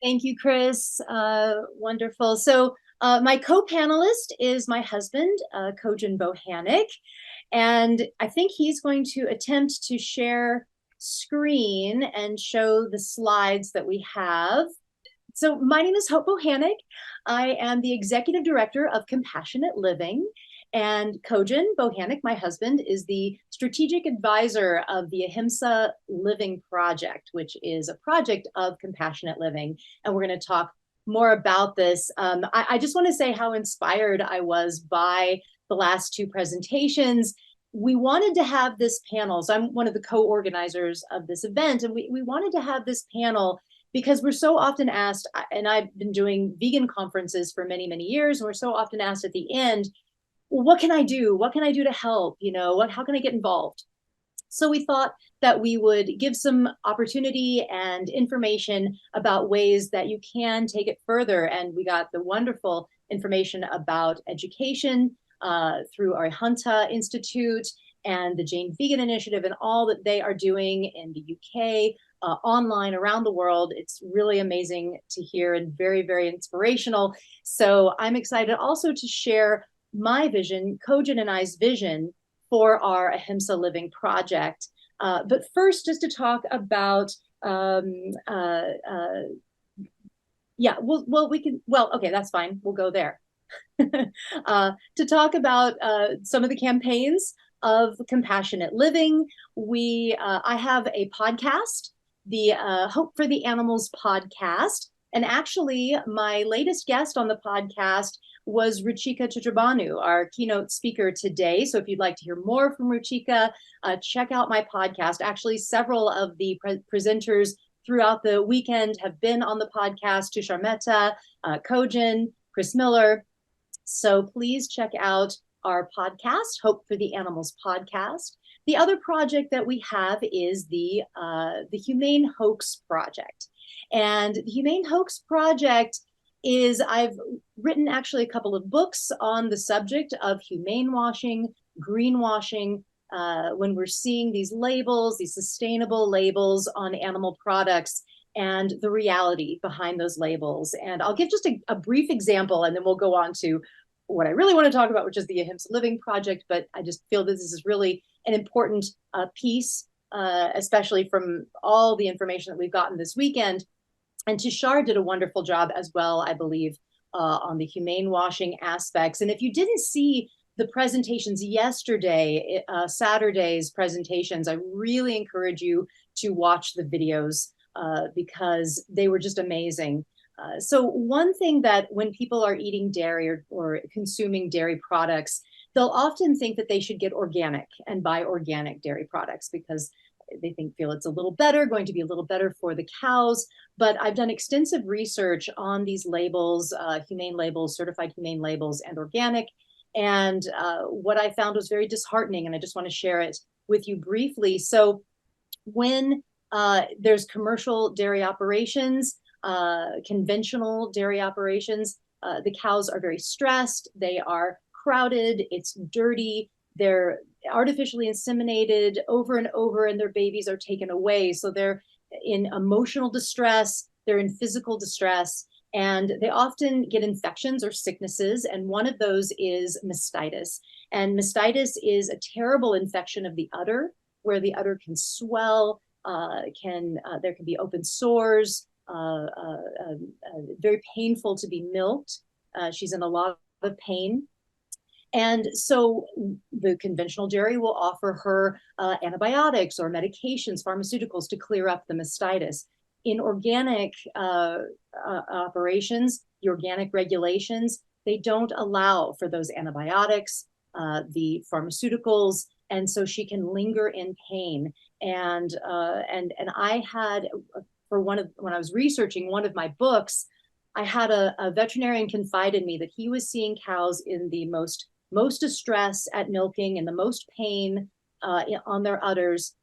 Thank you, Chris. Wonderful. So my co-panelist is my husband, Kojin Bohannik, and I think he's going to attempt to share screen and show the slides that we have. So my name is Hope Bohannik. I am the Executive Director of Compassionate Living, and Kojin Bohannik, my husband, is the strategic advisor of the Ahimsa Living Project, which is a project of compassionate living. And we're going to talk more about this. I just want to say how inspired I was by the last two presentations. We wanted to have this panel. So I'm one of the co-organizers of this event, and we wanted to have this panel because we're so often asked, and I've been doing vegan conferences for many, many years, and we're so often asked at the end, well, what can I do? What can I do to help? How can I get involved? So we thought that we would give some opportunity and information about ways that you can take it further. And we got the wonderful information about education through Arihanta Institute and the Jain Vegan Initiative and all that they are doing in the UK, online around the world. It's really amazing to hear and very, very inspirational. So I'm excited also to share my vision, Kojin and I's vision for our Ahimsa Living Project. But first, just to talk about, okay, that's fine. We'll go there. To talk about some of the campaigns of compassionate living, I have a podcast, the Hope for the Animals podcast. And actually, my latest guest on the podcast was Ruchika Chitrabhanu, our keynote speaker today. So if you'd like to hear more from Ruchika, check out my podcast. Actually, several of the presenters throughout the weekend have been on the podcast, Tushar Mehta, Kojin, Chris Miller. So please check out our podcast, Hope for the Animals podcast. The other project that we have is the Humane Hoax Project. And the Humane Hoax Project is, I've written actually a couple of books on the subject of humane washing, greenwashing, when we're seeing these labels, these sustainable labels on animal products and the reality behind those labels. And I'll give just a brief example, and then we'll go on to what I really want to talk about, which is the Ahimsa Living Project. But I just feel that this is really an important piece, especially from all the information that we've gotten this weekend. And Tushar did a wonderful job as well, I believe, on the humane washing aspects. And if you didn't see the presentations yesterday, Saturday's presentations, I really encourage you to watch the videos because they were just amazing. So one thing that when people are eating dairy or consuming dairy products, they'll often think that they should get organic and buy organic dairy products because they feel it's going to be a little better for the cows. But I've done extensive research on these labels, humane labels, certified humane labels, and organic. And what I found was very disheartening, and I just want to share it with you briefly. So when there's commercial dairy operations, conventional dairy operations, the cows are very stressed, they are crowded, it's dirty, they're artificially inseminated over and over, and their babies are taken away. So they're in emotional distress, they're in physical distress, and they often get infections or sicknesses. And one of those is mastitis. And mastitis is a terrible infection of the udder, where the udder can swell, there can be open sores, very painful to be milked. She's in a lot of pain. And so the conventional dairy will offer her antibiotics or medications, pharmaceuticals to clear up the mastitis. In organic operations, the organic regulations, they don't allow for those antibiotics, the pharmaceuticals, and so she can linger in pain. And I had, when I was researching one of my books, I had a veterinarian confide in me that he was seeing cows in the most distress at milking and the most pain on their udders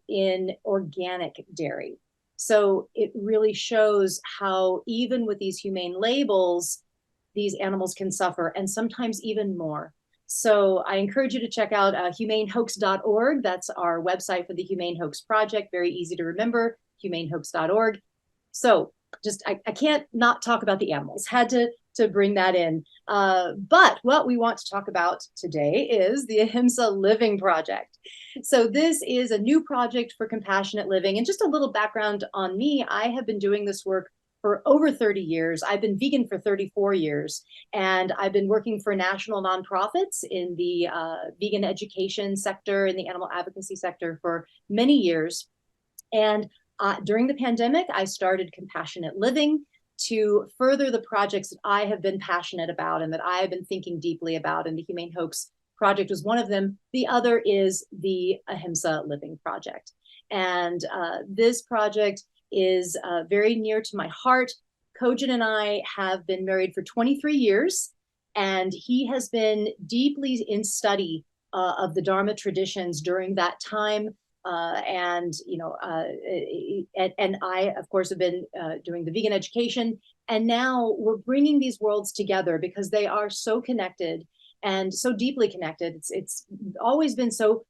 in organic dairy. So it really shows how even with these humane labels, these animals can suffer, and sometimes even more. So I encourage you to check out humanehoax.org. That's our website for the Humane Hoax Project. Very easy to remember, humanehoax.org. So I can't not talk about the animals. Had to bring that in. But what we want to talk about today is the Ahimsa Living Project. So this is a new project for compassionate living. And just a little background on me, I have been doing this work for over 30 years. I've been vegan for 34 years, and I've been working for national nonprofits in the vegan education sector, in the animal advocacy sector for many years. And during the pandemic, I started Compassionate Living to further the projects that I have been passionate about and that I have been thinking deeply about. And the Humane Hoax Project was one of them. The other is the Ahimsa Living Project. And this project is very near to my heart. Kojin and I have been married for 23 years, and he has been deeply in study of the Dharma traditions during that time. And I, of course, have been doing the vegan education, and now we're bringing these worlds together because they are so connected and so deeply connected. It's always been so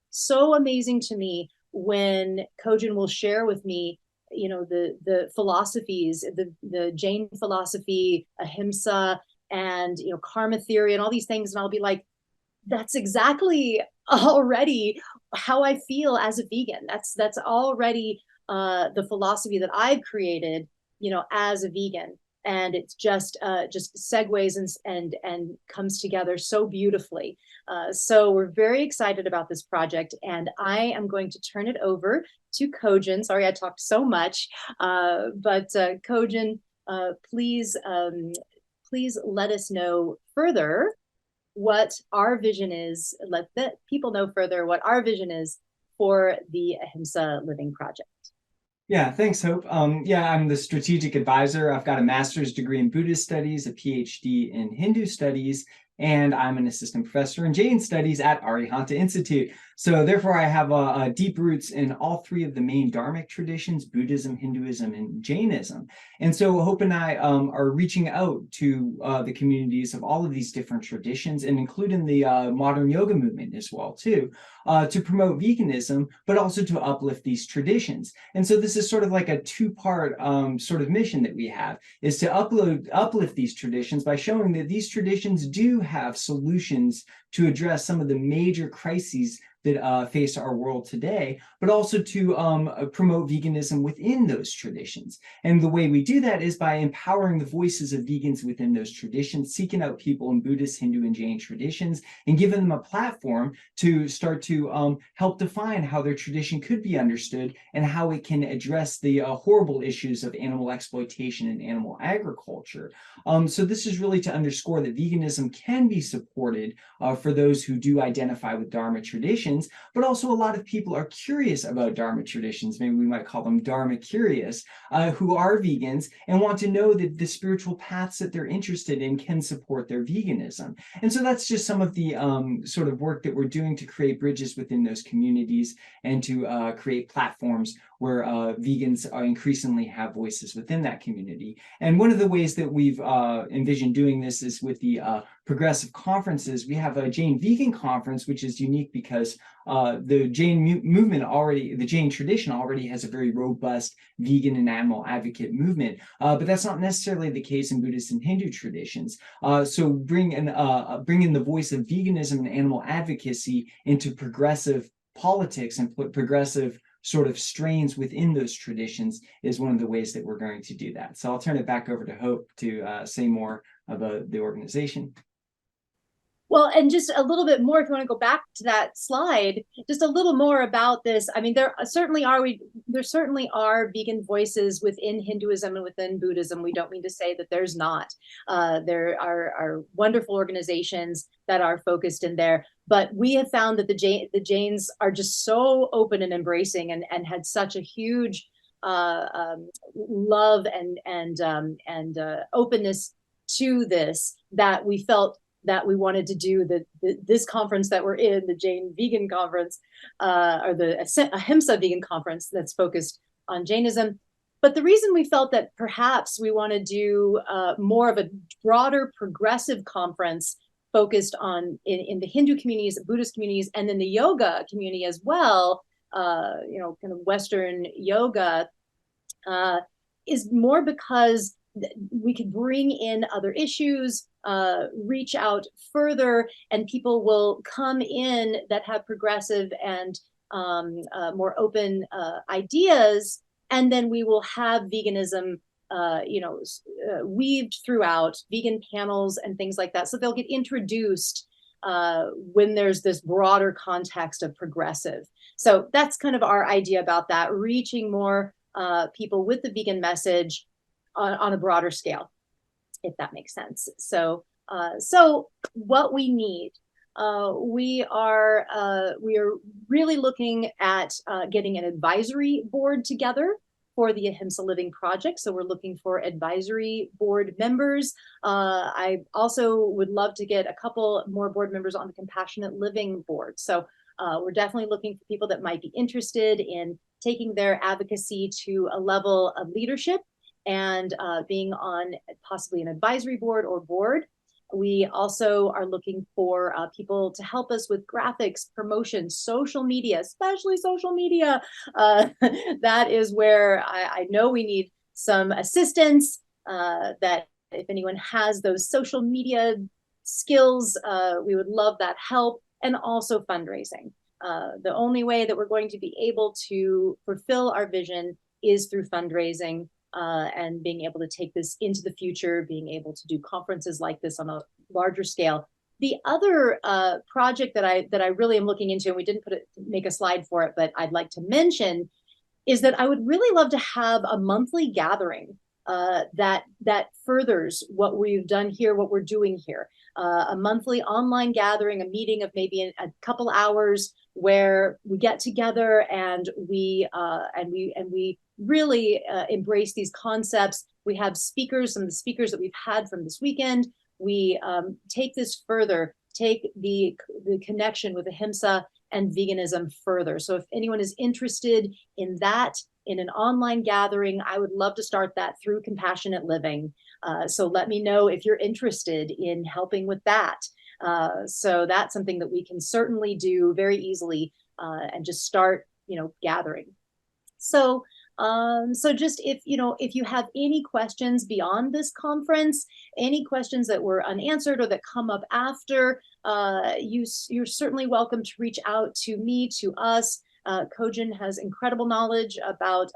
amazing to me when Kojin will share with me, the philosophies, the Jain philosophy, Ahimsa, and karma theory, and all these things, and I'll be like, that's exactly already how I feel as a vegan. That's already the philosophy that I've created, as a vegan, and it's just segues and comes together so beautifully. So we're very excited about this project, and I am going to turn it over to Kojin. Sorry, I talked so much, but Kojin, please let us know further what our vision is. Let the people know further what our vision is for the Ahimsa Living Project. Yeah, thanks, Hope. Yeah, I'm the strategic advisor. I've got a master's degree in Buddhist studies, a PhD in Hindu studies, and I'm an assistant professor in Jain studies at Arihanta Institute. So therefore, I have deep roots in all three of the main Dharmic traditions: Buddhism, Hinduism, and Jainism. And so Hope and I are reaching out to the communities of all of these different traditions, and including the modern yoga movement as well, too, to promote veganism, but also to uplift these traditions. And so this is sort of like a two-part sort of mission that we have, is to uplift these traditions by showing that these traditions do have solutions to address some of the major crises that face our world today, but also to promote veganism within those traditions. And the way we do that is by empowering the voices of vegans within those traditions, seeking out people in Buddhist, Hindu, and Jain traditions, and giving them a platform to start to help define how their tradition could be understood and how it can address the horrible issues of animal exploitation and animal agriculture. So this is really to underscore that veganism can be supported for those who do identify with Dharma traditions, but also a lot of people are curious about Dharma traditions. Maybe we might call them Dharma curious, who are vegans and want to know that the spiritual paths that they're interested in can support their veganism. And so that's just some of the sort of work that we're doing to create bridges within those communities and to create platforms where vegans increasingly have voices within that community. And one of the ways that we've envisioned doing this is with the progressive conferences. We have a Jain Vegan Conference, which is unique because the Jain movement already, the Jain tradition already has a very robust vegan and animal advocate movement, but that's not necessarily the case in Buddhist and Hindu traditions. So bring in the voice of veganism and animal advocacy into progressive politics and progressive sort of strains within those traditions is one of the ways that we're going to do that. So I'll turn it back over to Hope to say more about the organization. Well, and just a little bit more, if you want to go back to that slide, just a little more about this. I mean, there certainly are vegan voices within Hinduism and within Buddhism. We don't mean to say that there's not. There are wonderful organizations that are focused in there, but we have found that the Jains are just so open and embracing, and had such a huge love and openness to this, that we felt that we wanted to do this conference that we're in, the Jain Vegan Conference, or the Ahimsa Vegan Conference that's focused on Jainism. But the reason we felt that perhaps we want to do more of a broader progressive conference focused on in the Hindu communities, Buddhist communities, and then the yoga community as well, kind of Western yoga, is more because we could bring in other issues, reach out further, and people will come in that have progressive and more open ideas, and then we will have veganism weaved throughout, vegan panels and things like that. So they'll get introduced when there's this broader context of progressive. So that's kind of our idea about that, reaching more people with the vegan message on a broader scale, if that makes sense. So what we need, we are really looking at getting an advisory board together for the Ahimsa Living Project. So we're looking for advisory board members. I also would love to get a couple more board members on the Compassionate Living board. So we're definitely looking for people that might be interested in taking their advocacy to a level of leadership and being on possibly an advisory board or board. We also are looking for people to help us with graphics, promotion, social media, especially social media. That is where I know we need some assistance, that if anyone has those social media skills, we would love that help, and also fundraising. The only way that we're going to be able to fulfill our vision is through fundraising. And being able to take this into the future, being able to do conferences like this on a larger scale. The other project that I really am looking into, and we didn't make a slide for it, but I'd like to mention, is that I would really love to have a monthly gathering that furthers what we've done here, what we're doing here. A monthly online gathering, a meeting of maybe a couple hours where we get together and we really embrace these concepts. We have speakers, some of the speakers that we've had from this weekend. We take this further, take the connection with Ahimsa and veganism further. So if anyone is interested in that, in an online gathering, I would love to start that through Compassionate Living. So let me know if you're interested in helping with that. So that's something that we can certainly do very easily and just start, gathering. So just if you have any questions beyond this conference, any questions that were unanswered or that come up after, you're certainly welcome to reach out to me, to us. Kojin has incredible knowledge about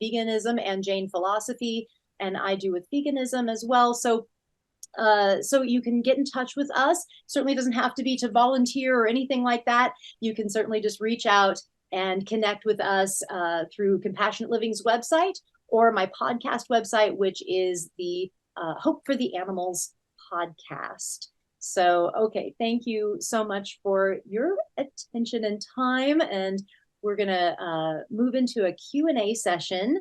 veganism and Jain philosophy, and I do with veganism as well. So you can get in touch with us. Certainly doesn't have to be to volunteer or anything like that. You can certainly just reach out and connect with us through Compassionate Living's website or my podcast website, which is the Hope for the Animals podcast. So, okay, thank you so much for your attention and time. And we're going to move into a Q&A session.